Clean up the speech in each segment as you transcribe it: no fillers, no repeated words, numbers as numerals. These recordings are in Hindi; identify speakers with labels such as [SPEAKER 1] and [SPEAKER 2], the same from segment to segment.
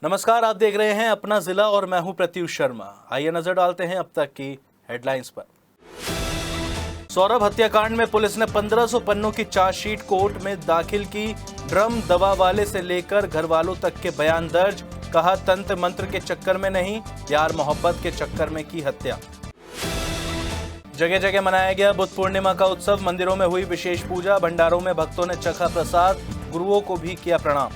[SPEAKER 1] नमस्कार, आप देख रहे हैं अपना जिला और मैं हूं प्रत्युष शर्मा। आइए नजर डालते हैं अब तक की हेडलाइंस पर। सौरभ हत्याकांड में पुलिस ने 1500 पन्नों की चार्जशीट कोर्ट में दाखिल की। ड्रम दवा वाले से लेकर घर वालों तक के बयान दर्ज। कहा, तंत्र मंत्र के चक्कर में नहीं, प्यार मोहब्बत के चक्कर में की हत्या। जगह जगह मनाया गया बुद्ध पूर्णिमा का उत्सव। मंदिरों में हुई विशेष पूजा, भंडारों में भक्तों ने चखा प्रसाद, गुरुओं को भी किया प्रणाम।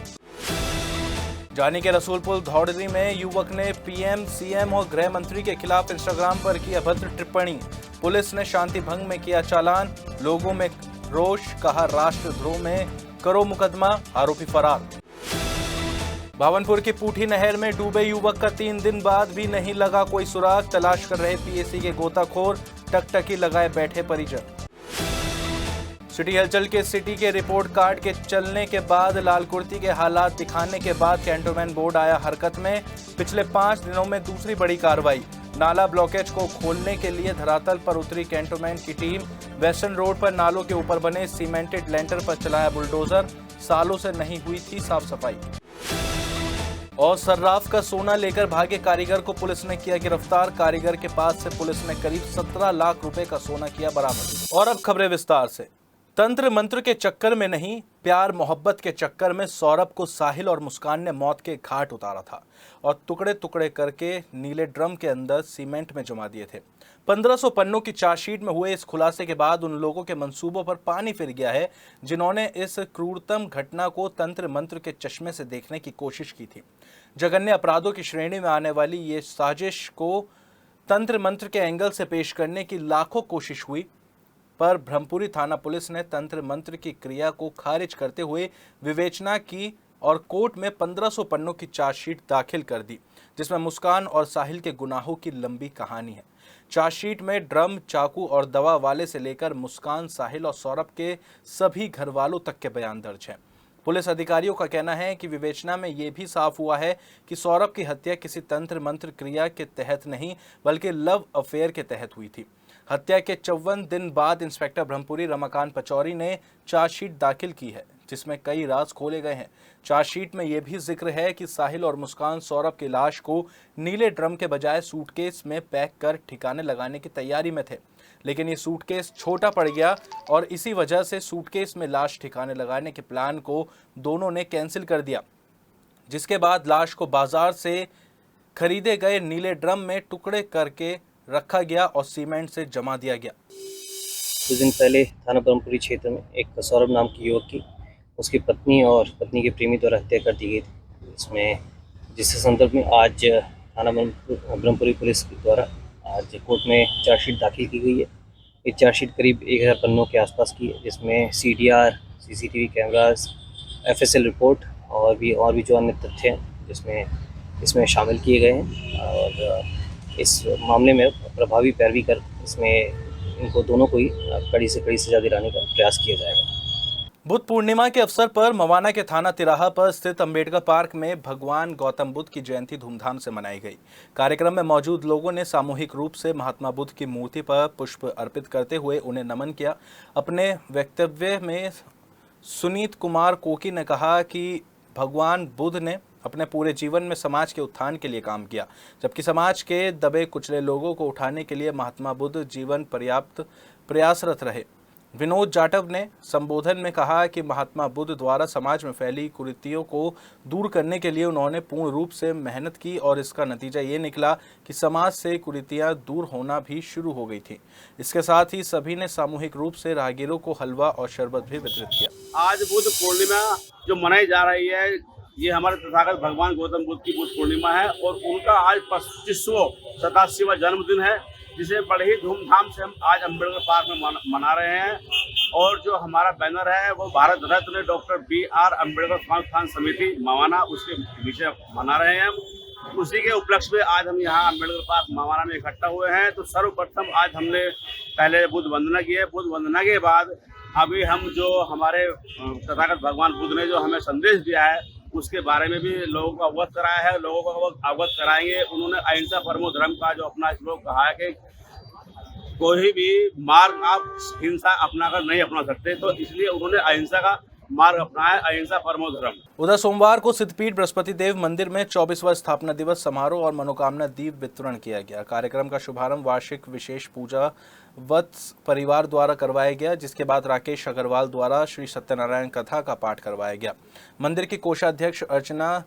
[SPEAKER 1] जानी के रसूलपुर धौड़री में युवक ने पीएम, सीएम और गृह मंत्री के खिलाफ इंस्टाग्राम पर की अभद्र टिप्पणी। पुलिस ने शांति भंग में किया चालान। लोगों में रोष, कहा राष्ट्रद्रोह में करो मुकदमा, आरोपी फरार। भावनपुर की पूठी नहर में डूबे युवक का 3 दिन बाद भी नहीं लगा कोई सुराग। तलाश कर रहे पीएसी के गोताखोर, टकटकी लगाए बैठे परिजन। सिटी हलचल के सिटी के रिपोर्ट कार्ड के चलने के बाद लाल कुर्ती के हालात दिखाने के बाद कैंटोनमेंट बोर्ड आया हरकत में। पिछले 5 दिनों में दूसरी बड़ी कार्रवाई। नाला ब्लॉकेज को खोलने के लिए धरातल पर उतरी कैंटोनमेंट की टीम। वेस्टर्न रोड पर नालों के ऊपर बने सीमेंटेड लेंटर पर चलाया बुलडोजर। सालों से नहीं हुई थी साफ सफाई। और सर्राफ का सोना लेकर भागे कारीगर को पुलिस ने किया गिरफ्तार। कारीगर के पास से पुलिस ने करीब 17 लाख रुपए का सोना किया बरामद। और अब खबरें विस्तार से। तंत्र मंत्र के चक्कर में नहीं, प्यार मोहब्बत के चक्कर में सौरभ को साहिल और मुस्कान ने मौत के घाट उतारा था और टुकड़े टुकड़े करके नीले ड्रम के अंदर सीमेंट में जमा दिए थे। 1500 पन्नों की चार्जशीट में हुए इस खुलासे के बाद उन लोगों के मंसूबों पर पानी फिर गया है जिन्होंने इस क्रूरतम घटना को तंत्र मंत्र के चश्मे से देखने की कोशिश की थी। जघन्य अपराधों की श्रेणी में आने वाली ये साजिश को तंत्र मंत्र के एंगल से पेश करने की लाखों कोशिश हुई, पर ब्रह्मपुरी थाना पुलिस ने तंत्र मंत्र की क्रिया को खारिज करते हुए विवेचना की और कोर्ट में 1500 पन्नों की चार्जशीट दाखिल कर दी, जिसमें मुस्कान और साहिल के गुनाहों की लंबी कहानी है। चार्जशीट में ड्रम, चाकू और दवा वाले से लेकर मुस्कान, साहिल और सौरभ के सभी घर वालों तक के बयान दर्ज हैं। पुलिस अधिकारियों का कहना है कि विवेचना में यह भी साफ हुआ है कि सौरभ की हत्या किसी तंत्र मंत्र क्रिया के तहत नहीं बल्कि लव अफेयर के तहत हुई थी। हत्या के 54 दिन बाद इंस्पेक्टर ब्रह्मपुरी रमाकांत पचौरी ने चार्जशीट दाखिल की है, जिसमें कई राज खोले गए हैं। चार्जशीट में यह भी जिक्र है कि साहिल और मुस्कान सौरभ की लाश को नीले ड्रम के बजाय सूटकेस में पैक कर ठिकाने लगाने की तैयारी में थे, लेकिन ये सूटकेस छोटा पड़ गया और इसी वजह से सूटकेस में लाश ठिकाने लगाने के प्लान को दोनों ने कैंसिल कर दिया, जिसके बाद लाश को बाजार से खरीदे गए नीले ड्रम में टुकड़े करके रखा गया और सीमेंट से जमा दिया गया।
[SPEAKER 2] कुछ दिन पहले थाना ब्रह्मपुरी क्षेत्र में एक सौरभ नाम की युवक की उसकी पत्नी और पत्नी के प्रेमी द्वारा हत्या कर दी गई थी। इसमें जिसके संदर्भ में आज थाना ब्रह्मपुरी पुलिस के द्वारा आज कोर्ट में चार्जशीट दाखिल की गई है। ये चार्जशीट करीब 1000 पन्नों के आसपास की है, जिसमें CDR, CCTV cameras, FSL report और भी जो अन्य तथ्य हैं जिसमें इसमें शामिल किए गए हैं। और इस मामले में प्रभावी पैरवी कर इसमें इनको दोनों को ही कड़ी से कड़ी सजा दिलाने का प्रयास किया जाएगा।
[SPEAKER 1] बुद्ध पूर्णिमा के अवसर पर मवाना के थाना तिराहा पर स्थित अंबेडकर पार्क में भगवान गौतम बुद्ध की जयंती धूमधाम से मनाई गई। कार्यक्रम में मौजूद लोगों ने सामूहिक रूप से महात्मा बुद्ध की मूर्ति पर पुष्प अर्पित करते हुए उन्हें नमन किया। अपने वक्तव्य में सुनीत कुमार कोकी ने कहा कि भगवान बुद्ध ने अपने पूरे जीवन में समाज के उत्थान के लिए काम किया, जबकि समाज के दबे कुचले लोगों को उठाने के लिए महात्मा बुद्ध जीवन पर्याप्त प्रयासरत रहे। विनोद जाटव ने संबोधन में कहा कि महात्मा बुद्ध द्वारा समाज में फैली कुरीतियों को दूर करने के लिए उन्होंने पूर्ण रूप से मेहनत की और इसका नतीजा ये निकला कि समाज से कुरीतियां दूर होना भी शुरू हो गई थी। इसके साथ ही सभी ने सामूहिक रूप से राहगीरों को हलवा और शरबत भी वितरित किया।
[SPEAKER 3] आज बुद्ध पूर्णिमा जो मनाई जा रही है, ये हमारे तथागत भगवान गौतम बुद्ध की बुद्ध पूर्णिमा है और उनका आज 2587वां जन्मदिन है, जिसे बड़े ही धूमधाम से हम आज अम्बेडकर पार्क में मना रहे हैं। और जो हमारा बैनर है वो भारत रत्न डॉक्टर BR अम्बेडकर उत्थान समिति मवाना, उसके विषय मना रहे हैं हम। उसी के उपलक्ष्य में आज हम यहाँ अम्बेडकर पार्क मवाना में इकट्ठा हुए हैं। तो सर्वप्रथम आज हमने पहले बुद्ध वंदना की है। बुद्ध वंदना के बाद अभी हम जो हमारे तथागत भगवान बुद्ध ने जो हमें संदेश दिया है उसके बारे में भी लोगों को अवगत कराया है, लोगों को अवगत कराएंगे। उन्होंने अहिंसा परमो धर्म का जो अपना श्लोक कहा है कि कोई भी मार्ग आप हिंसा अपना कर नहीं अपना सकते, तो इसलिए उन्होंने अहिंसा का मार्ग अपनाए, अहिंसा परमो धर्म।
[SPEAKER 1] उधर सोमवार को सिद्धपीठ बृहस्पति देव मंदिर में 24वां स्थापना दिवस समारोह और मनोकामना दीप वितरण किया गया। कार्यक्रम का शुभारंभ वार्षिक विशेष पूजा वत्स परिवार द्वारा करवाया गया, जिसके बाद राकेश अग्रवाल द्वारा श्री सत्यनारायण कथा का पाठ करवाया गया। मंदिर की कोषाध्यक्ष अर्चना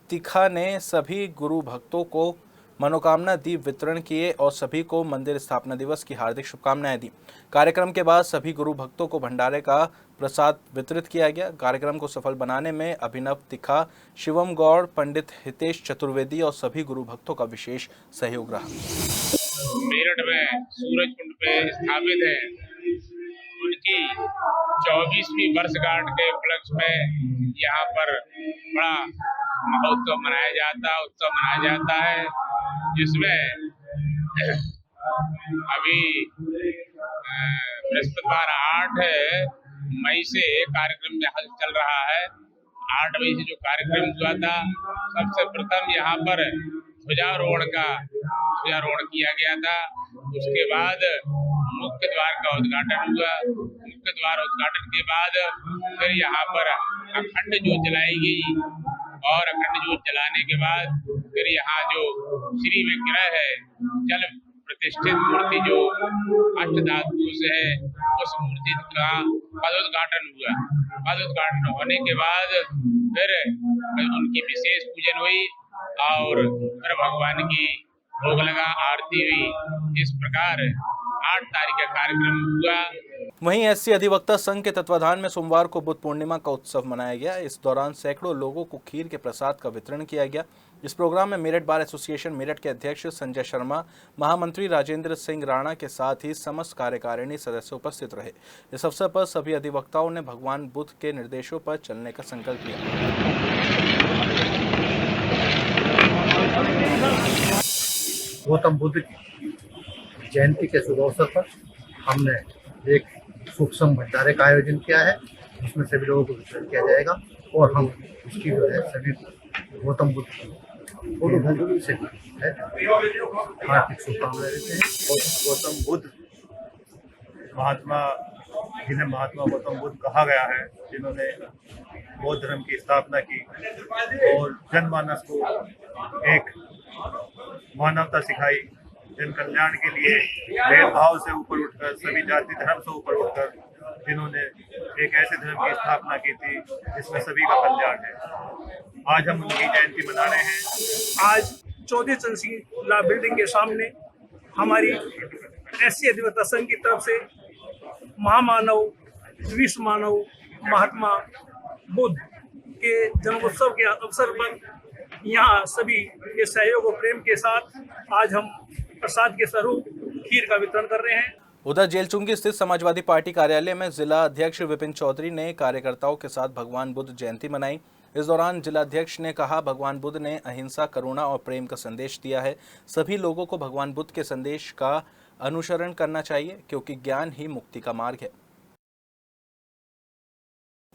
[SPEAKER 1] तिखा ने सभी गुरु भक्तों को मनोकामना दीप वितरण किए और सभी को मंदिर स्थापना दिवस की हार्दिक शुभकामनाएं दी। कार्यक्रम के बाद सभी गुरु भक्तों को भंडारे का प्रसाद वितरित किया गया। कार्यक्रम को सफल बनाने में अभिनव तिखा, शिवम गौड़, पंडित हितेश चतुर्वेदी और सभी गुरु भक्तों का विशेष सहयोग रहा।
[SPEAKER 4] मेरठ में सूरज कुंड पे स्थापित है, उनकी 24वीं वर्षगांठ के उपलक्ष्य में यहाँ पर बड़ा महोत्सव उत्सव मनाया जाता है, जिसमें अभी बृहस्पतिवार 8 मई से कार्यक्रम में हल चल रहा है। 8 मई से जो कार्यक्रम हुआ था, सबसे प्रथम यहाँ पर ध्वजारोहण किया गया था। उसके बाद मुख्य द्वार का उद्घाटन हुआ। मुख्य द्वार उद्घाटन के बाद फिर यहाँ पर अखंड ज्योत जलाई गई और अखंड ज्योत जलाने के बाद फिर यहाँ जो श्री विग्रह है, जल प्रतिष्ठित मूर्ति जो अष्टधातुओं से है, उस मूर्ति का पदोद्घाटन हुआ। पदोद्घाटन होने के बाद फिर उनकी विशेष पूजन हुई और फिर भगवान की भोग लगा, आरती हुई। इस प्रकार 8 तारीख का कार्यक्रम हुआ।
[SPEAKER 1] वहीं एससी अधिवक्ता संघ के तत्वाधान में सोमवार को बुद्ध पूर्णिमा का उत्सव मनाया गया। इस दौरान सैकड़ों लोगों को खीर के प्रसाद का वितरण किया गया। इस प्रोग्राम में मेरठ बार एसोसिएशन मेरठ के अध्यक्ष संजय शर्मा, महामंत्री राजेंद्र सिंह राणा के साथ ही समस्त कार्यकारिणी सदस्य उपस्थित रहे। इस अवसर पर सभी अधिवक्ताओं ने भगवान बुद्ध के निर्देशों पर चलने का संकल्प लिया।
[SPEAKER 5] गौतम बुद्ध की जयंती के शुभ अवसर पर हमने एक सूक्ष्म भंडारे का आयोजन किया है, जिसमें सभी लोगों को वितरण किया जाएगा और हम इसकी जो है सभी गौतम बुद्ध से हार्दिक शुभकामनाएं देते हैं।
[SPEAKER 6] गौतम बुद्ध जिन्हें महात्मा गौतम बुद्ध कहा गया है, जिन्होंने बौद्ध धर्म की स्थापना की और जनमानस को एक मानवता सिखाई, जन कल्याण के लिए भेदभाव से ऊपर उठकर, सभी जाति धर्म से ऊपर उठकर जिन्होंने एक ऐसे धर्म की स्थापना की थी जिसमें सभी का कल्याण है। आज हम उनकी जयंती मना रहे हैं।
[SPEAKER 7] आज चौधरी चरण सिंह लॉ बिल्डिंग के सामने हमारी एससी अधिवक्ता संघ की तरफ से महामानव विश्व मानव महात्मा बुद्ध के जन्मोत्सव के अवसर पर यहाँ सभी के सहयोग और प्रेम के साथ आज हम प्रसाद के स्वरूप खीर का वितरण कर रहे हैं।
[SPEAKER 1] उधर जेलचुंगी स्थित समाजवादी पार्टी कार्यालय में जिला अध्यक्ष विपिन चौधरी ने कार्यकर्ताओं के साथ भगवान बुद्ध जयंती मनाई। इस दौरान जिलाध्यक्ष ने कहा, भगवान बुद्ध ने अहिंसा, करुणा और प्रेम का संदेश दिया है। सभी लोगों को भगवान बुद्ध के संदेश का अनुसरण करना चाहिए, क्योंकि ज्ञान ही मुक्ति का मार्ग है।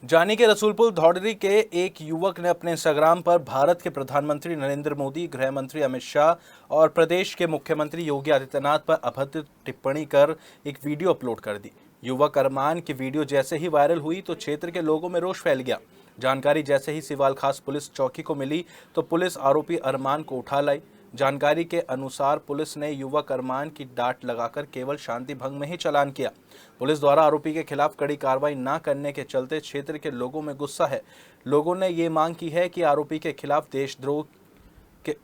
[SPEAKER 1] जानी के रसूलपुर धौड़री के एक युवक ने अपने इंस्टाग्राम पर भारत के प्रधानमंत्री नरेंद्र मोदी, गृह मंत्री अमित शाह और प्रदेश के मुख्यमंत्री योगी आदित्यनाथ पर अभद्र टिप्पणी कर एक वीडियो अपलोड कर दी। युवक अरमान की वीडियो जैसे ही वायरल हुई तो क्षेत्र के लोगों में रोष फैल गया। जानकारी जैसे ही सिवाल खास पुलिस चौकी को मिली तो पुलिस आरोपी अरमान को उठा लाई। जानकारी के अनुसार पुलिस ने युवक अरमान की डांट लगाकर केवल शांति भंग में ही चालान किया। पुलिस द्वारा आरोपी के खिलाफ कड़ी कार्रवाई न करने के चलते क्षेत्र के लोगों में गुस्सा है। लोगों ने ये मांग की है कि आरोपी के खिलाफ देशद्रोह के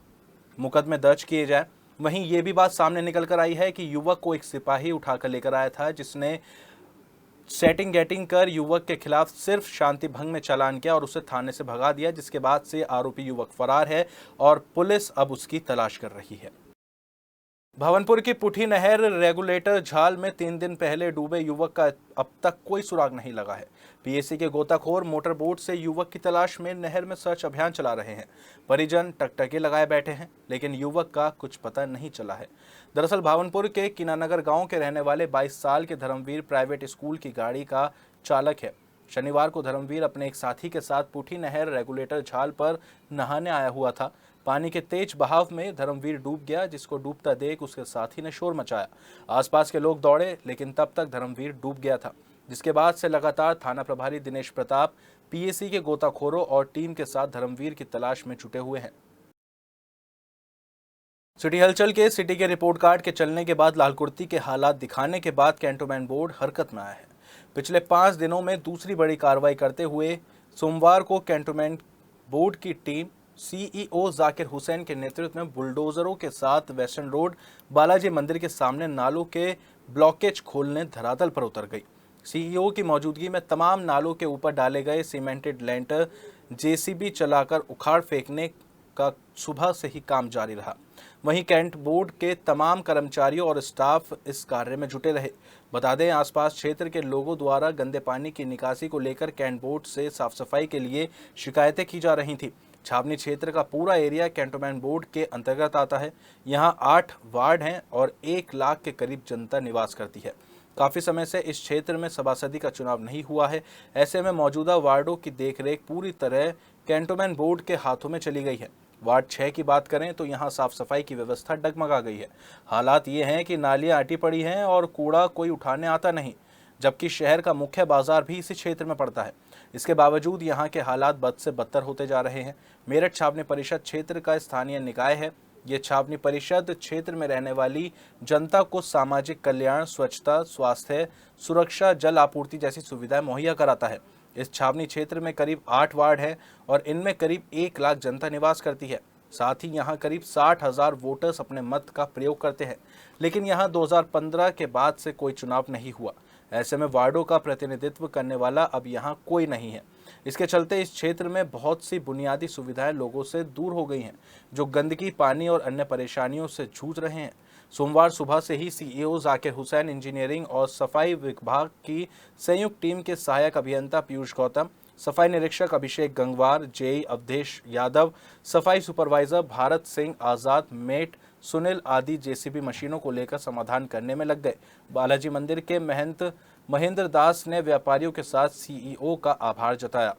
[SPEAKER 1] मुकदमे दर्ज किए जाए। वहीं ये भी बात सामने निकल कर आई है कि युवक को एक सिपाही उठाकर लेकर आया था, जिसने सेटिंग गेटिंग कर युवक के खिलाफ सिर्फ शांति भंग में चालान किया और उसे थाने से भगा दिया, जिसके बाद से आरोपी युवक फरार है और पुलिस अब उसकी तलाश कर रही है। भवनपुर की पुठी नहर रेगुलेटर झाल में 3 दिन पहले डूबे युवक का अब तक कोई सुराग नहीं लगा है। पीएसी के गोताखोर मोटर बोट से युवक की तलाश में नहर में सर्च अभियान चला रहे हैं। परिजन टकटके लगाए बैठे हैं, लेकिन युवक का कुछ पता नहीं चला है। दरअसल भावनपुर के किनानगर गांव के रहने वाले 22 साल के धर्मवीर प्राइवेट स्कूल की गाड़ी का चालक है। शनिवार को धर्मवीर अपने एक साथी के साथ पुठी नहर रेगुलेटर झाल पर नहाने आया हुआ था। पानी के तेज बहाव में धर्मवीर डूब गया, जिसको डूबता देख उसके साथी ने शोर मचाया। आसपास के लोग दौड़े, लेकिन तब तक धर्मवीर डूब गया था। जिसके बाद से लगातार थाना प्रभारी दिनेश प्रताप पीएसी के गोताखोरों और टीम के साथ धर्मवीर की तलाश में जुटे हुए हैं। सिटी हलचल के सिटी के रिपोर्ट कार्ड के चलने के बाद लाल कुर्ती के हालात दिखाने के बाद कैंटोनमेंट बोर्ड हरकत में आया है। पिछले 5 दिनों में दूसरी बड़ी कार्रवाई करते हुए सोमवार को कैंटोनमेंट बोर्ड की टीम सीईओ जाकिर हुसैन के नेतृत्व में बुलडोजरों के साथ वेस्टर्न रोड बालाजी मंदिर के सामने नालों के ब्लॉकेज खोलने धरातल पर उतर गई। सीईओ की मौजूदगी में तमाम नालों के ऊपर डाले गए सीमेंटेड लेंटर जेसीबी चलाकर उखाड़ फेंकने का सुबह से ही काम जारी रहा। वहीं कैंट बोर्ड के तमाम कर्मचारियों और स्टाफ इस कार्य में जुटे रहे। बता दें, आसपास क्षेत्र के लोगों द्वारा गंदे पानी की निकासी को लेकर कैंट बोर्ड से साफ सफाई के लिए शिकायतें की जा रही थी। छावनी क्षेत्र का पूरा एरिया कैंटोनमेंट बोर्ड के अंतर्गत आता है। यहां 8 वार्ड हैं और 1 लाख के करीब जनता निवास करती है। काफ़ी समय से इस क्षेत्र में सभासदी का चुनाव नहीं हुआ है। ऐसे में मौजूदा वार्डों की देखरेख पूरी तरह कैंटोनमेंट बोर्ड के हाथों में चली गई है। वार्ड 6 की बात करें तो यहाँ साफ सफाई की व्यवस्था डगमगा गई है। हालात ये हैं कि नालियाँ अटी पड़ी हैं और कूड़ा कोई उठाने आता नहीं, जबकि शहर का मुख्य बाजार भी इसी क्षेत्र में पड़ता है। इसके बावजूद यहाँ के हालात बद से बदतर होते जा रहे हैं। मेरठ छावनी परिषद क्षेत्र का स्थानीय निकाय है। ये छावनी परिषद क्षेत्र में रहने वाली जनता को सामाजिक कल्याण, स्वच्छता, स्वास्थ्य, सुरक्षा, जल आपूर्ति जैसी सुविधाएं मुहैया कराता है। इस छावनी क्षेत्र में करीब 8 वार्ड हैं और इनमें करीब 1 लाख जनता निवास करती है। साथ ही यहाँ करीब 60,000 वोटर्स अपने मत का प्रयोग करते हैं। लेकिन यहाँ 2015 के बाद से कोई चुनाव नहीं हुआ। ऐसे में वार्डों का प्रतिनिधित्व करने वाला अब यहाँ कोई नहीं है। इसके चलते इस क्षेत्र में बहुत सी बुनियादी सुविधाएं लोगों से दूर हो गई हैं, जो गंदगी, पानी और अन्य परेशानियों से जूझ रहे हैं। सोमवार सुबह से ही सीईओ जाकिर हुसैन, इंजीनियरिंग और सफाई विभाग की संयुक्त टीम के सहायक अभियंता पीयूष गौतम, सफाई निरीक्षक अभिषेक गंगवार, जेई अवधेश यादव, सफाई सुपरवाइजर भारत सिंह आजाद, मेट सुनील आदि जेसीबी मशीनों को लेकर समाधान करने में लग गए। बालाजी मंदिर के महंत महेंद्र दास ने व्यापारियों के साथ सीईओ का आभार जताया।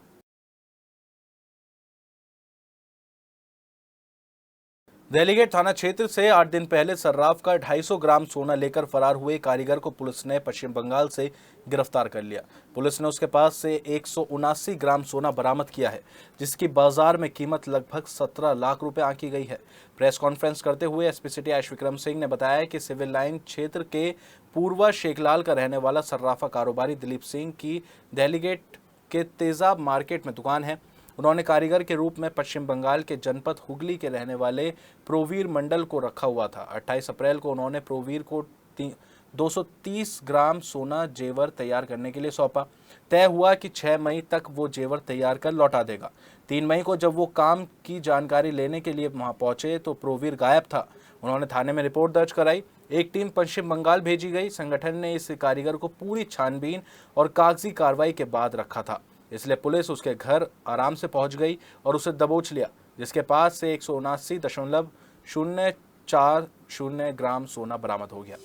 [SPEAKER 1] देलीगेट थाना क्षेत्र से 8 दिन पहले सर्राफ का 250 ग्राम सोना लेकर फरार हुए कारीगर को पुलिस ने पश्चिम बंगाल से गिरफ्तार कर लिया। पुलिस ने उसके पास से 179 ग्राम सोना बरामद किया है, जिसकी बाजार में कीमत लगभग 17 लाख रुपए आंकी गई है। प्रेस कॉन्फ्रेंस करते हुए एसपी सिटी आश विक्रम सिंह ने बताया कि सिविल लाइन क्षेत्र के पूर्वा शेखलाल का रहने वाला सर्राफा कारोबारी दिलीप सिंह की देलीगेट के तेजाब मार्केट में दुकान है। उन्होंने कारीगर के रूप में पश्चिम बंगाल के जनपद हुगली के रहने वाले प्रोवीर मंडल को रखा हुआ था। 28 अप्रैल को उन्होंने प्रोवीर को 230 ग्राम सोना जेवर तैयार करने के लिए सौंपा। तय हुआ कि 6 मई तक वो जेवर तैयार कर लौटा देगा। 3 मई को जब वो काम की जानकारी लेने के लिए वहां पहुंचे तो प्रोवीर गायब था। उन्होंने थाने में रिपोर्ट दर्ज कराई। एक टीम पश्चिम बंगाल भेजी गई। संगठन ने इस कारीगर को पूरी छानबीन और कागजी कार्रवाई के बाद रखा था, इसलिए पुलिस उसके घर आराम से पहुंच गई और उसे दबोच लिया, जिसके पास से 179.040 ग्राम सोना बरामद हो गया।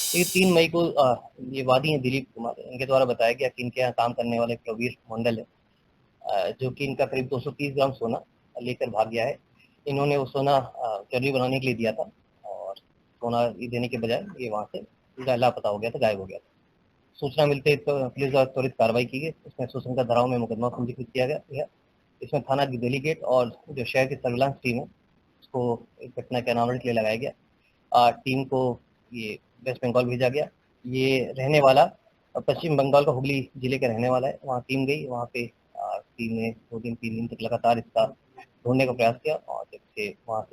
[SPEAKER 8] ये 3 मई को ये वादी हैं दिलीप कुमार, इनके द्वारा बताया गया कि इनके यहाँ काम करने वाले प्रवीर मंडल है, जो कि इनका करीब 230 ग्राम सोना लेकर भाग गया है। इन्होंने वो सोना ज्वेलरी बनाने के लिए दिया था और सोना देने के बजाय ये वहाँ से लापता हो गया था, गायब हो गया था। सूचना मिलते ही तो पुलिस द्वारा त्वरित कार्रवाई की गई। इसमें शोषण का धाराओं में मुकदमा पंजीकृत किया गया। इसमें थाना की देलीगेट और जो शहर की सर्विलांस टीम है उसको इस घटना के अनावरण के लिए लगाया गया। टीम को ये वेस्ट बंगाल भेजा गया। ये रहने वाला पश्चिम बंगाल का हुगली जिले का रहने वाला है। वहाँ टीम गई, वहाँ पे टीम ने 2-3 दिन तक लगातार इसका ढूंढने का प्रयास किया और जब वहाँ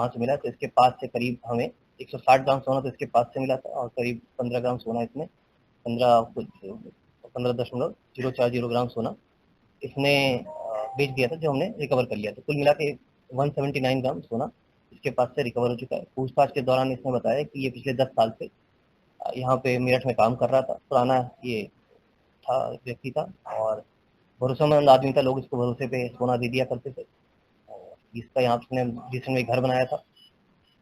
[SPEAKER 8] से मिला तो इसके पास से करीब हमें 160 ग्राम सोना तो इसके पास से मिला था और करीब 15 ग्राम सोना इसमें 15.040 ग्राम सोना इसने बेच दिया था, जो हमने रिकवर कर लिया था। कुल मिला के 179 ग्राम सोना इसके पास से रिकवर हो चुका है। पूछताछ के दौरान इसने बताया कि ये पिछले 10 साल से यहाँ पे मेरठ में काम कर रहा था। पुराना ये था व्यक्ति था और भरोसेमंद आदमी था। लोग इसको भरोसे पे सोना दे दिया करते थे। इसका यहाँ पे रिसेंट में घर बनाया था।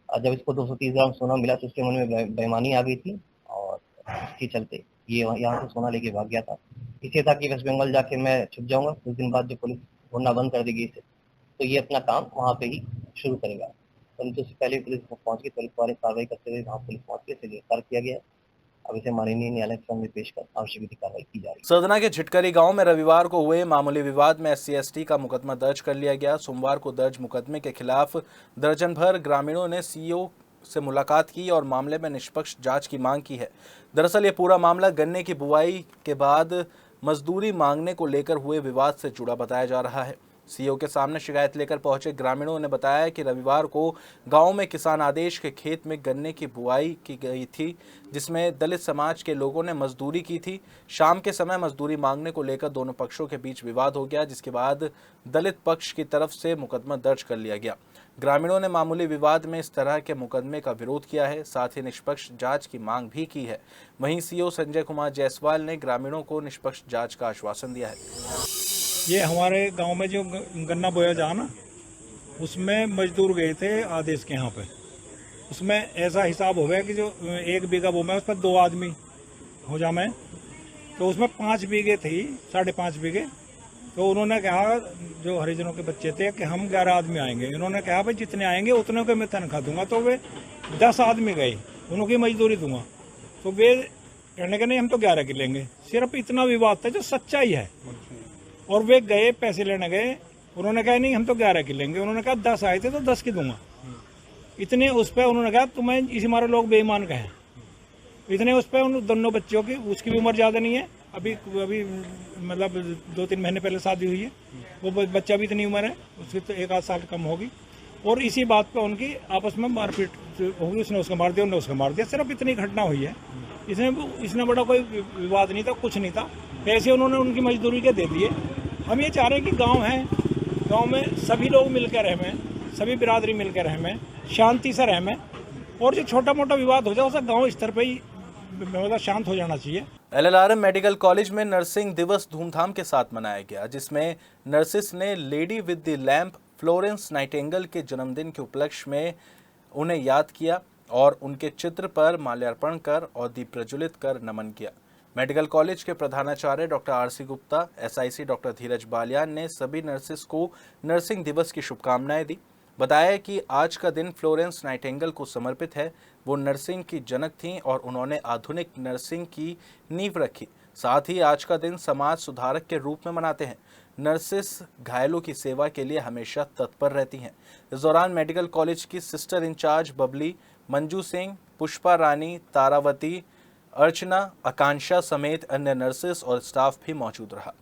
[SPEAKER 8] जब इसको 230 ग्राम सोना मिला तो उसके मन में बेईमानी आ गई थी और इसके चलते ये यहाँ से सोना लेके भाग गया था। इसे था कि वेस्ट बंगाल जाके मैं छुप जाऊंगा, कुछ दिन बाद जो पुलिस ढूंढना बंद कर देगी इसे, तो ये अपना काम वहाँ पे ही शुरू करेगा। परंतु उससे पहले पुलिस पहुँच के त्वरित कार्रवाई करते हुए वहाँ पुलिस पहुँच के इसे गिरफ्तार किया गया। अब इसे माननीय न्यायालय के सामने पेश कर आवश्यक विधिक कार्रवाई की जा रही है।
[SPEAKER 1] सदना के झिटकरी गांव में रविवार को हुए मामूली विवाद में SC/ST का मुकदमा दर्ज कर लिया गया। सोमवार को दर्ज मुकदमे के खिलाफ दर्जन भर ग्रामीणों ने CEO से मुलाकात की और मामले में निष्पक्ष जांच की मांग की है। दरअसल ये पूरा मामला गन्ने की बुआई के बाद मजदूरी मांगने को लेकर हुए विवाद से जुड़ा बताया जा रहा है। CEO के सामने शिकायत लेकर पहुंचे ग्रामीणों ने बताया कि रविवार को गांव में किसान आदेश के खेत में गन्ने की बुआई की गई थी, जिसमें दलित समाज के लोगों ने मजदूरी की थी। शाम के समय मजदूरी मांगने को लेकर दोनों पक्षों के बीच विवाद हो गया, जिसके बाद दलित पक्ष की तरफ से मुकदमा दर्ज कर लिया गया। ग्रामीणों ने मामूली विवाद में इस तरह के मुकदमे का विरोध किया है, साथ ही निष्पक्ष जांच की मांग भी की है। वहीं CEO संजय कुमार जायसवाल ने ग्रामीणों को निष्पक्ष जांच का आश्वासन दिया है।
[SPEAKER 7] ये हमारे गांव में जो गन्ना बोया जा ना, उसमें मजदूर गए थे आदेश के यहाँ पे। उसमें ऐसा हिसाब हो गया कि जो 1 बीघा बो में उस पर 2 आदमी हो जा में, तो उसमें 5 बीघे थी, 5.5 बीघे। तो उन्होंने कहा, जो हरिजनों के बच्चे थे, कि हम 11 आदमी आएंगे। इन्होंने कहा भाई जितने आएंगे उतने को मैं तनख्वाह दूंगा। तो वे 10 आदमी गए, उनकी मजदूरी दूंगा। तो वे कहने के नहीं, हम तो 11 की लेंगे। सिर्फ इतना विवाद था जो सच्चाई है। और वे गए, पैसे लेने गए, उन्होंने कहा नहीं हम तो 11 की लेंगे। उन्होंने कहा 10 आए थे तो 10 की दूंगा। इतने उस पर उन्होंने कहा तुम्हें इसी मारे लोग बेईमान कहें। इतने उस पर उन दोनों बच्चों की, उसकी भी उम्र ज़्यादा नहीं है, अभी मतलब 2-3 महीने पहले शादी हुई है। वो बच्चा भी इतनी उम्र है, उसकी तो 1 आध साल कम होगी। और इसी बात पर उनकी आपस में मारपीट होगी। उसने उसको मार दिया, उन्होंने उसको मार दिया। सिर्फ इतनी घटना हुई है। इसमें बड़ा कोई विवाद नहीं था, कुछ नहीं था। पैसे उन्होंने उनकी मजदूरी के दे दिए। हम ये चाह रहे हैं कि गांव है, गांव में सभी लोग मिलकर रहें, सभी बिरादरी मिलकर रहें, शांति से रहें। और जो छोटा मोटा विवाद हो जाए उसे गांव स्तर पर ही मतलब शांत हो जाना चाहिए।
[SPEAKER 1] LLRM मेडिकल कॉलेज में नर्सिंग दिवस धूमधाम के साथ मनाया गया, जिसमें नर्सिस ने lady with the lamp Florence Nightingale के जन्मदिन के उपलक्ष्य में उन्हें याद किया और उनके चित्र पर माल्यार्पण कर और दीप प्रज्वलित कर नमन किया। मेडिकल कॉलेज के प्रधानाचार्य doctor RC Gupta, SIC doctor Dheeraj Baliyan ने सभी नर्सिस को नर्सिंग दिवस की शुभकामनाएं दी। बताया कि आज का दिन फ्लोरेंस नाइटिंगेल को समर्पित है। वो नर्सिंग की जनक थीं और उन्होंने आधुनिक नर्सिंग की नींव रखी। साथ ही आज का दिन समाज सुधारक के रूप में मनाते हैं। नर्सिस घायलों की सेवा के लिए हमेशा तत्पर रहती हैं। इस दौरान मेडिकल कॉलेज की सिस्टर इंचार्ज बबली, मंजू सिंह, पुष्पा रानी, तारावती, अर्चना, आकांक्षा समेत अन्य नर्सिस और स्टाफ भी मौजूद रहा।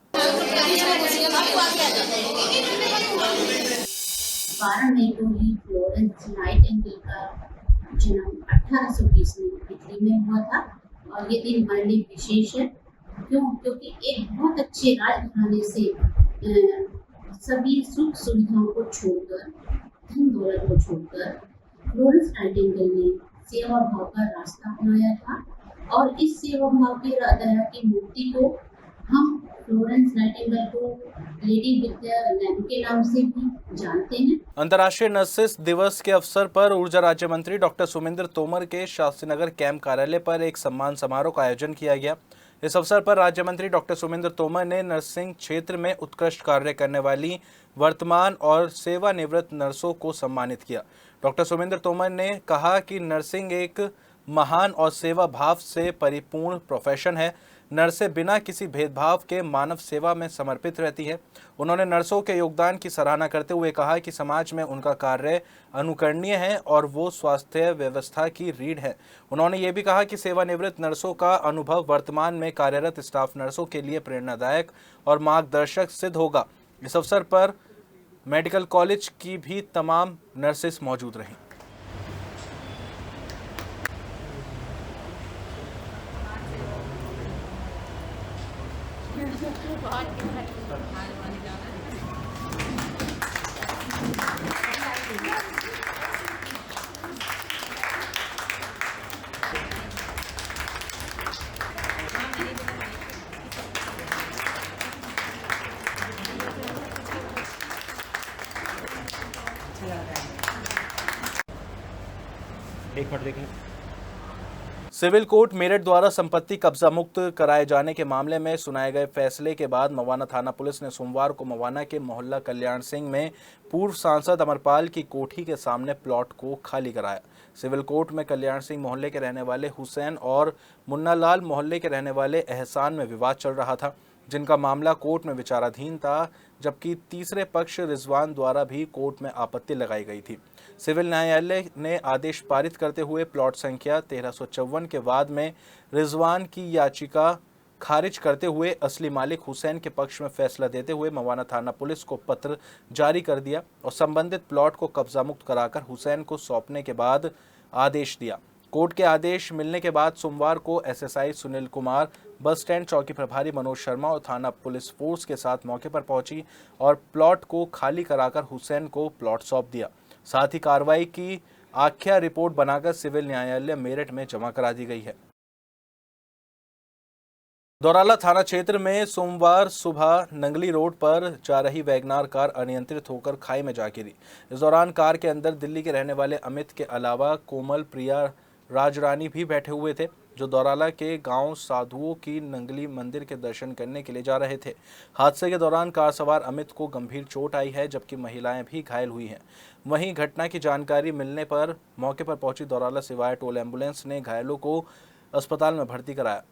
[SPEAKER 9] 12 मई को ही फ्लोरेंस नाइटिंगेल का जन्म 1820 में इटली में हुआ था। और ये दिन हमारे लिए विशेष है। क्योंकि एक बहुत अच्छे राजघराने से सभी सुख सुविधाओं को छोड़कर, धन दौलत को छोड़कर फ्लोरेंस नाइटिंगेल ने सेवा भाव का रास्ता अपनाया था। और इस सेवा भाव की दया की मूर्ति को हम फ्लोरेंस नाइटिंगेल को लेडी विद द लैम्प के नाम से भी जानते हैं।
[SPEAKER 1] अंतर्राष्ट्रीय नर्सिस दिवस के अवसर पर ऊर्जा राज्य मंत्री डॉक्टर सुमिंदर तोमर के शास्त्रीनगर कैंप कार्यालय पर एक सम्मान समारोह का आयोजन किया गया। इस अवसर पर राज्य मंत्री डॉक्टर सुमिंदर तोमर ने नर्सिंग क्षेत्र में उत्कृष्ट कार्य करने वाली वर्तमान और सेवानिवृत्त नर्सों को सम्मानित किया। डॉक्टर सुमिंदर तोमर ने कहा कि नर्सिंग एक महान और सेवा भाव से परिपूर्ण प्रोफेशन है। नर्सें बिना किसी भेदभाव के मानव सेवा में समर्पित रहती हैं। उन्होंने नर्सों के योगदान की सराहना करते हुए कहा कि समाज में उनका कार्य अनुकरणीय है और वो स्वास्थ्य व्यवस्था की रीढ़ है। उन्होंने ये भी कहा कि सेवानिवृत्त नर्सों का अनुभव वर्तमान में कार्यरत स्टाफ नर्सों के लिए प्रेरणादायक और मार्गदर्शक सिद्ध होगा। इस अवसर पर मेडिकल कॉलेज की भी तमाम नर्सेस मौजूद रहीं।
[SPEAKER 2] एक मिनट देखिए।
[SPEAKER 1] सिविल कोर्ट मेरठ द्वारा संपत्ति कब्जा मुक्त कराए जाने के मामले में सुनाए गए फैसले के बाद मवाना थाना पुलिस ने सोमवार को मवाना के मोहल्ला कल्याण सिंह में पूर्व सांसद अमरपाल की कोठी के सामने प्लॉट को खाली कराया। सिविल कोर्ट में कल्याण सिंह मोहल्ले के रहने वाले हुसैन और मुन्ना लाल मोहल्ले के रहने वाले एहसान में विवाद चल रहा था, जिनका मामला कोर्ट में विचाराधीन था, जबकि तीसरे पक्ष रिजवान द्वारा भी कोर्ट में आपत्ति लगाई गई थी। सिविल न्यायालय ने आदेश पारित करते हुए प्लॉट संख्या 1354 के बाद में रिजवान की याचिका खारिज करते हुए असली मालिक हुसैन के पक्ष में फैसला देते हुए मवाना थाना पुलिस को पत्र जारी कर दिया और संबंधित प्लॉट को कब्जा मुक्त कराकर हुसैन को सौंपने के बाद आदेश दिया। कोर्ट के आदेश मिलने के बाद सोमवार को SSI Sunil Kumar, bus stand चौकी प्रभारी मनोज शर्मा और थाना पुलिस फोर्स के साथ मौके पर पहुंची और प्लॉट को खाली कराकर हुसैन को प्लॉट सौंप दिया। साथ ही कार्रवाई की आख्या रिपोर्ट बनाकर सिविल न्यायालय मेरठ में जमा करा दी गई है। दौराला थाना क्षेत्र में सोमवार सुबह नंगली रोड पर जा रही वैगनार कार अनियंत्रित होकर खाई में जा गिरी। इस दौरान कार के अंदर दिल्ली के रहने वाले अमित के अलावा कोमल, प्रिया, राजरानी भी बैठे हुए थे, जो दौराला के गांव साधुओं की नंगली मंदिर के दर्शन करने के लिए जा रहे थे। हादसे के दौरान कार सवार अमित को गंभीर चोट आई है, जबकि महिलाएं भी घायल हुई हैं। वहीं घटना की जानकारी मिलने पर मौके पर पहुंची दौराला सिवाय टोल एम्बुलेंस ने घायलों को अस्पताल में भर्ती कराया।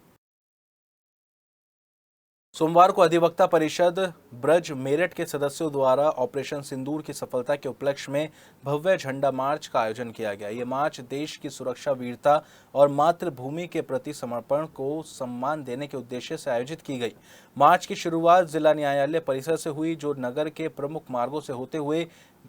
[SPEAKER 1] सोमवार को अधिवक्ता परिषद ब्रज मेरठ के सदस्यों द्वारा ऑपरेशन सिंदूर की सफलता के उपलक्ष्य में भव्य झंडा मार्च का आयोजन किया गया। ये मार्च देश की सुरक्षा, वीरता और मातृभूमि के प्रति समर्पण को सम्मान देने के उद्देश्य से आयोजित की गई। मार्च की शुरुआत जिला न्यायालय परिसर से हुई, जो नगर के प्रमुख मार्गों से होते हुए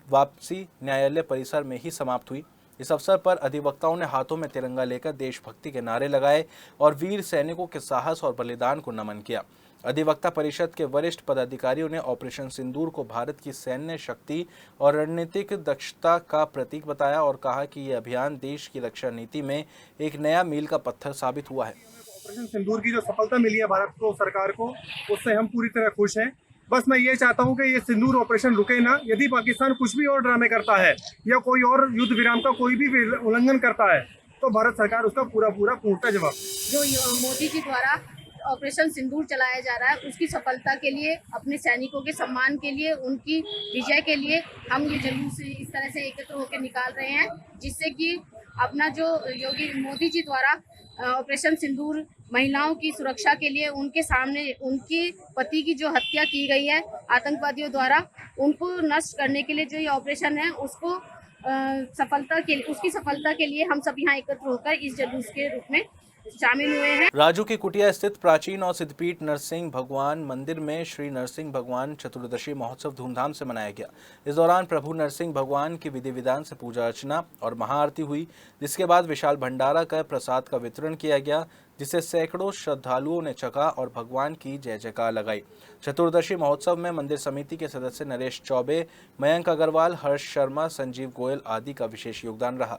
[SPEAKER 1] वापसी न्यायालय परिसर में ही समाप्त हुई। इस अवसर पर अधिवक्ताओं ने हाथों में तिरंगा लेकर देशभक्ति के नारे लगाए और वीर सैनिकों के साहस और बलिदान को नमन किया। अधिवक्ता परिषद के वरिष्ठ पदाधिकारियों ने ऑपरेशन सिंदूर को भारत की सैन्य शक्ति और रणनीतिक दक्षता का प्रतीक बताया और कहा कि यह अभियान देश की रक्षा नीति में एक नया मील का पत्थर साबित हुआ है।
[SPEAKER 10] ऑपरेशन सिंदूर की जो सफलता मिली है भारत को, सरकार को, उससे हम पूरी तरह खुश हैं। बस मैं ये चाहता हूँ कि ये सिंदूर ऑपरेशन रुके ना। यदि पाकिस्तान कुछ भी और ड्रामे करता है या कोई और युद्ध विराम का कोई भी उल्लंघन करता है, तो भारत सरकार उसका पूर्णतः जवाब।
[SPEAKER 11] जो मोदी जी द्वारा ऑपरेशन सिंदूर चलाया जा रहा है, उसकी सफलता के लिए, अपने सैनिकों के सम्मान के लिए, उनकी विजय के लिए हम ये जुलूस इस तरह से एकत्र होकर निकाल रहे हैं, जिससे कि अपना जो योगी मोदी जी द्वारा ऑपरेशन सिंदूर महिलाओं की सुरक्षा के लिए, उनके सामने उनकी पति की जो हत्या की गई है आतंकवादियों द्वारा, उनको नष्ट करने के लिए जो ये ऑपरेशन है, उसको उसकी सफलता के लिए हम सब यहाँ एकत्र होकर इस जुलूस के रूप में शामिल हुए हैं।
[SPEAKER 1] राजू की कुटिया स्थित प्राचीन और सिद्धपीठ नरसिंह भगवान मंदिर में श्री नरसिंह भगवान चतुर्दशी महोत्सव धूमधाम से मनाया गया। इस दौरान प्रभु नरसिंह भगवान की विधि विधान से पूजा अर्चना और महाआरती हुई, जिसके बाद विशाल भंडारा कर प्रसाद का वितरण किया गया, जिसे सैकड़ों श्रद्धालुओं ने चखा और भगवान की जय जयकार लगाई। चतुर्दशी महोत्सव में मंदिर समिति के सदस्य नरेश चौबे, मयंक अग्रवाल, हर्ष शर्मा, संजीव गोयल आदि का विशेष योगदान रहा।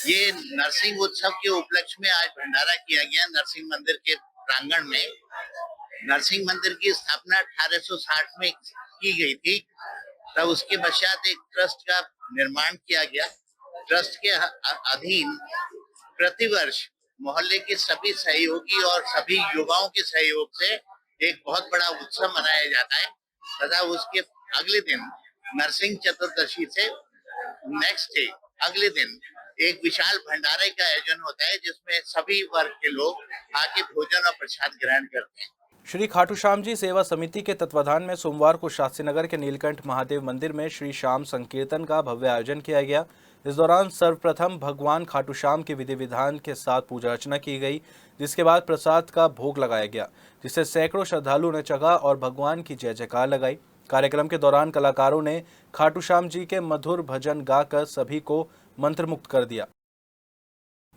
[SPEAKER 12] ये नरसिंह उत्सव के उपलक्ष्य में आज भंडारा किया गया नरसिंह मंदिर के प्रांगण में। नरसिंह मंदिर की स्थापना 1860 में की गई थी। तब उसके पश्चात एक ट्रस्ट का निर्माण किया गया। ट्रस्ट के अधीन प्रतिवर्ष मोहल्ले के सभी सहयोगी और सभी युवाओं के सहयोग से एक बहुत बड़ा उत्सव मनाया जाता है तथा उसके अगले दिन नरसिंह चतुर्दशी से नेक्स्ट डे अगले दिन एक विशाल भंडारे का आयोजन होता है, जिसमें सभी वर्ग के लोग आके भोजन और प्रसाद ग्रहण करते हैं।
[SPEAKER 1] श्री खाटू श्याम जी सेवा समिति के तत्वाधान में सोमवार को शास्त्रीनगर के नीलकंठ महादेव मंदिर में श्री श्याम संकीर्तन का भव्य आयोजन किया गया। इस दौरान सर्वप्रथम भगवान खाटू श्याम के विधि विधान के साथ पूजा अर्चना की गई, जिसके बाद प्रसाद का भोग लगाया गया, जिसे सैकड़ों श्रद्धालुओं ने चखा और भगवान की जय जयकार लगाई। कार्यक्रम के दौरान कलाकारों ने खाटू श्याम जी के मधुर भजन गाकर सभी को मंत्रमुग्ध कर दिया।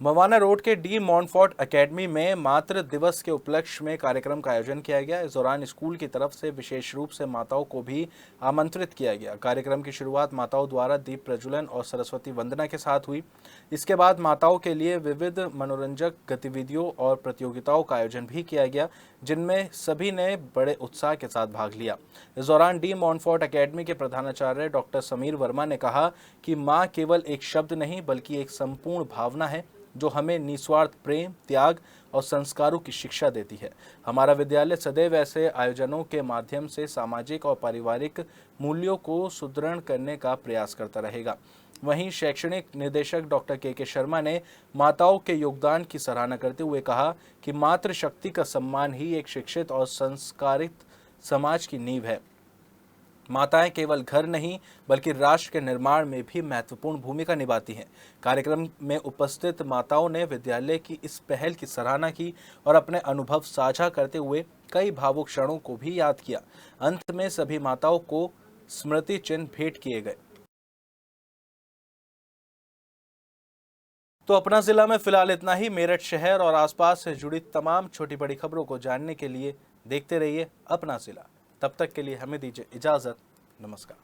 [SPEAKER 1] मवाना रोड के डी मॉन्टफोर्ट एकेडमी में मातृ दिवस के उपलक्ष्य में कार्यक्रम का आयोजन किया गया। इस दौरान स्कूल की तरफ से विशेष रूप से माताओं को भी आमंत्रित किया गया। कार्यक्रम की शुरुआत माताओं द्वारा दीप प्रज्वलन और सरस्वती वंदना के साथ हुई। इसके बाद माताओं के लिए विविध मनोरंजक गतिविधियों और प्रतियोगिताओं का आयोजन भी किया गया, जिनमें सभी ने बड़े उत्साह के साथ भाग लिया। इस दौरान डी मॉन्टफोर्ट एकेडमी के प्रधानाचार्य डॉक्टर समीर वर्मा ने कहा कि माँ केवल एक शब्द नहीं बल्कि एक संपूर्ण भावना है। जो हमें निस्वार्थ प्रेम, त्याग और संस्कारों की शिक्षा देती है। हमारा विद्यालय सदैव ऐसे आयोजनों के माध्यम से सामाजिक और पारिवारिक मूल्यों को सुदृढ़ करने का प्रयास करता रहेगा। वहीं शैक्षणिक निदेशक डॉक्टर के शर्मा ने माताओं के योगदान की सराहना करते हुए कहा कि मातृशक्ति का सम्मान ही एक शिक्षित और संस्कारित समाज की नींव है। माताएं केवल घर नहीं बल्कि राष्ट्र के निर्माण में भी महत्वपूर्ण भूमिका निभाती हैं। कार्यक्रम में उपस्थित माताओं ने विद्यालय की इस पहल की सराहना की और अपने अनुभव साझा करते हुए कई भावुक क्षणों को भी याद किया। अंत में सभी माताओं को स्मृति चिन्ह भेंट किए गए। तो अपना जिला में फिलहाल इतना ही। मेरठ शहर और आसपास से जुड़ी तमाम छोटी बड़ी खबरों को जानने के लिए देखते रहिए अपना जिला। तब तक के लिए हमें दीजिए इजाजत। नमस्कार।